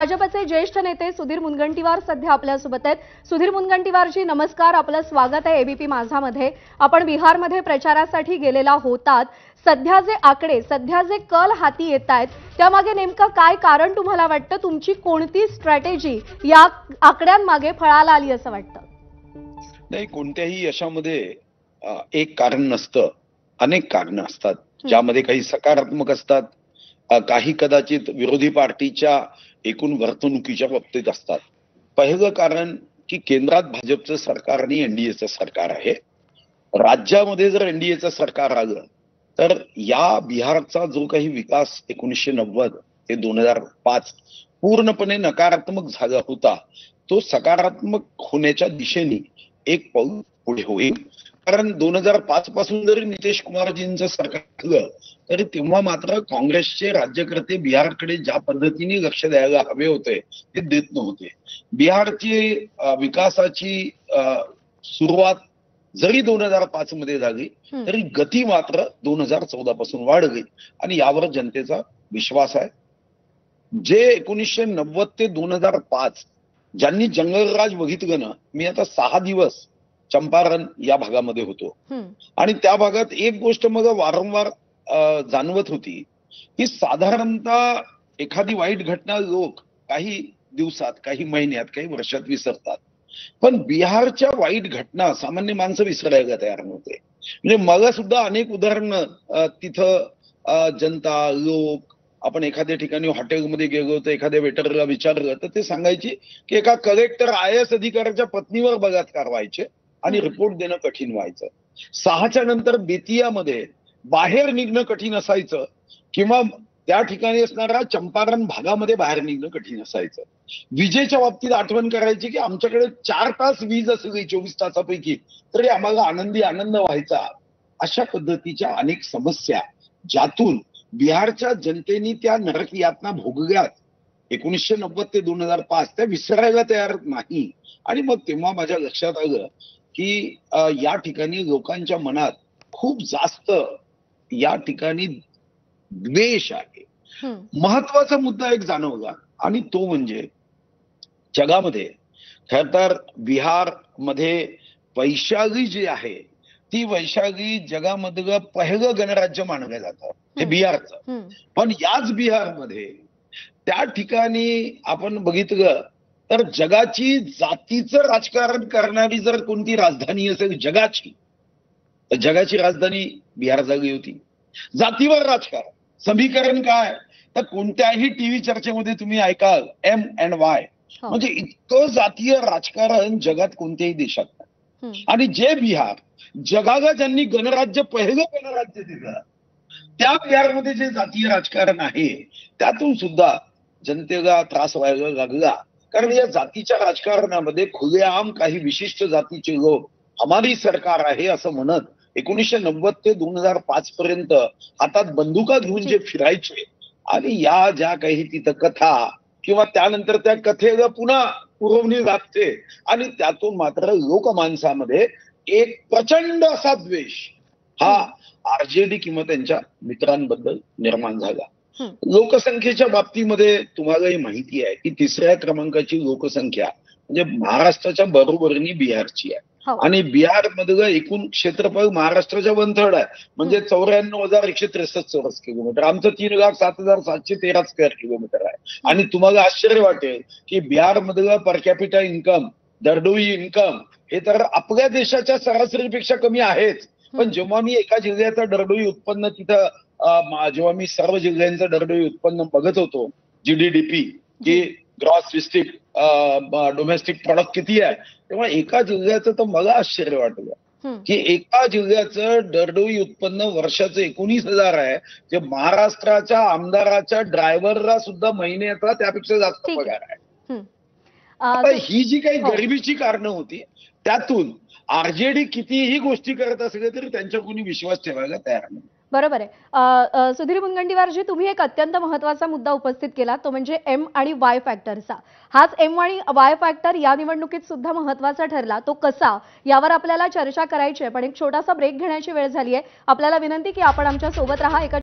भाजपचे ज्येष्ठ नेते सुधीर मुनगंटीवार सध्या आपल्यासोबत आहेत। सुधीर मुनगंटीवारजी नमस्कार, आपलं स्वागत आहे एबीपी माझामध्ये। आपण बिहारमध्ये प्रचारासाठी गेलेला होतात। सध्या जे कल हाती येतायत त्यामागे नेमकं काय कारण तुम्हाला वाटतं? तुमची कोणती स्ट्रॅटेजी या आकड्यांमागे फळाला आली असं वाटतं? नाही, कोणत्याही यशामध्ये एक कारण नसतं, अनेक कारणं असतात, ज्यामध्ये काही सकारात्मक असतात, काही कदाचित विरोधी पार्टीच्या एकूण वर्तणुकीच्या बाबतीत असतात। पहिलं कारण की केंद्रात भाजपचं सरकार आणि एनडीएचं सरकार आहे। राज्यामध्ये जर एनडीएचं सरकार आलं तर या बिहारचा जो काही विकास 1990 ते 2005 पूर्णपणे नकारात्मक झाला होता, तो सकारात्मक होण्याच्या दिशेने एक पाऊल पुढे होईल। कारण 2005 पासून जरी नितीश कुमारजींचं सरकार आलं तरी तेव्हा मात्र काँग्रेसचे राज्यकर्ते बिहारकडे ज्या पद्धतीने लक्ष द्यायला हवे होते ते देत नव्हते। बिहारची विकासाची सुरुवात जरी 2005 मध्ये झाली तरी गती मात्र 2014 पासून वाढली आणि यावर जनतेचा विश्वास आहे। जे 1990 ते 2005 ज्यांनी जंगलराज बघितलं ना, मी आता 6 दिवस चंपारण या भागामध्ये होतो आणि त्या भागात एक गोष्ट मला वारंवार जाणवत होती की साधारणतः एखादी वाईट घटना लोक काही दिवसात, काही महिन्यात, काही वर्षात विसरतात, पण बिहारच्या वाईट घटना सामान्य माणसं विसरायला तयार नव्हते। म्हणजे मला सुद्धा अनेक उदाहरणं तिथं जनता, लोक, आपण एखाद्या ठिकाणी हॉटेलमध्ये गेलो तर एखाद्या वेटरला विचारलं तर ते सांगायचे की एका कलेक्टर IAS अधिकाऱ्याच्या पत्नीवर बलात्कार व्हायचे आणि रिपोर्ट देणं कठीण व्हायचं। 6च्या नंतर बेतियामध्ये बाहेर निघणं कठीण असायचं किंवा त्या ठिकाणी असणाऱ्या चंपारण भागामध्ये बाहेर निघणं कठीण असायचं। विजेच्या बाबतीत आठवण करायची की आमच्याकडे 4 तास वीज असली 24 तासापैकी तरी आम्हाला आनंद व्हायचा। अशा पद्धतीच्या अनेक समस्या ज्यातून बिहारच्या जनतेने त्या नरक यातना भोगल्यात 1990 ते 2005 त्या विसरायला तयार नाही। आणि मग तेव्हा माझ्या लक्षात आलं की या ठिकाणी लोकांच्या मनात खूप जास्त या ठिकाणी द्वेष आहे। महत्वाचा मुद्दा एक जाणवला आणि तो म्हणजे जगामध्ये खर तर बिहार मध्ये वैशाली जी आहे ती वैशाली जगामधलं पहिलं गणराज्य मानलं जातं, हे बिहारचं। पण याच बिहारमध्ये त्या ठिकाणी आपण बघितलं तर जगाची जातीचं राजकारण करणारी जर कोणती राजधानी असेल जगाची, तर जगाची राजधानी बिहार झाली होती। जातीवर राजकारण समीकरण काय, तर कोणत्याही टीव्ही चर्चेमध्ये तुम्ही ऐकाल M&Y, म्हणजे इतकं जातीय राजकारण जगात कोणत्याही देशात नाही। आणि जे बिहार जगाला ज्यांनी पहिलं गणराज्य दिलं त्या बिहारमध्ये जे जातीय राजकारण आहे त्यातून सुद्धा जनतेला त्रास व्हायला लागला। कारण या जातीच्या राजकारणामध्ये खुलेआम काही विशिष्ट जातीचे लोक हमारी सरकार आहे असं म्हणत 1990 ते 2005 पर्यंत हातात बंदुका घेऊन जे फिरायचे आणि या ज्या काही तिथं कथा किंवा त्यानंतर त्या कथेला पुन्हा पुरवणी लागते आणि त्यातून मात्र लोकमानसामध्ये एक प्रचंड असा द्वेष हा RJD किंवा त्यांच्या मित्रांबद्दल निर्माण झाला। लोकसंख्येच्या बाबतीमध्ये तुम्हालाही माहिती आहे की 3ऱ्या क्रमांकाची लोकसंख्या म्हणजे महाराष्ट्राच्या बरोबरीने बिहारची आहे आणि बिहार मधलं एकूण क्षेत्रफळ महाराष्ट्राच्या 1/3 आहे, म्हणजे 94,163 चौरस किलोमीटर। आमचं 3,07,713 स्क्वेअर किलोमीटर आहे। आणि तुम्हाला आश्चर्य वाटेल की बिहार मधलं पर कॅपिटा इन्कम, दरडोई इन्कम हे तर आपल्या देशाच्या सरासरीपेक्षा कमी आहेच। पण जेव्हा मी एका जिल्ह्याचं दरडोई उत्पन्न तिथं जेव्हा मी सर्व जिल्ह्यांचं दरडोई उत्पन्न बघत होतो, GDP की ग्रॉस डोमेस्टिक प्रॉडक्ट किती आहे, तेव्हा एका जिल्ह्याचं तर मला आश्चर्य वाटलं की एका जिल्ह्याचं दरडोई उत्पन्न वर्षाचं 19,000 आहे, जे महाराष्ट्राच्या आमदाराच्या ड्रायव्हरला सुद्धा महिन्याचा त्यापेक्षा जास्त पगार आहे। आता ही जी काही गरिबीची कारणं होती त्यातून RJD कितीही गोष्टी करत असले तरी त्यांच्या कोणी विश्वास ठेवायला तयार नाही। बरोबर आहे। सुधीर मुनगंटीवारजी, तुम्ही एक अत्यंत महत्त्वाचा मुद्दा उपस्थित केला, तो म्हणजे M आणि Y फॅक्टरचा। हाच M आणि Y फॅक्टर या निवडणुकीत सुद्धा महत्त्वाचा ठरला, तो कसा यावर आपल्याला चर्चा करायची आहे। पण एक छोटासा ब्रेक घेण्याची वेळ झाली आहे। आपल्याला विनंती की आपण आमच्या सोबत राहा।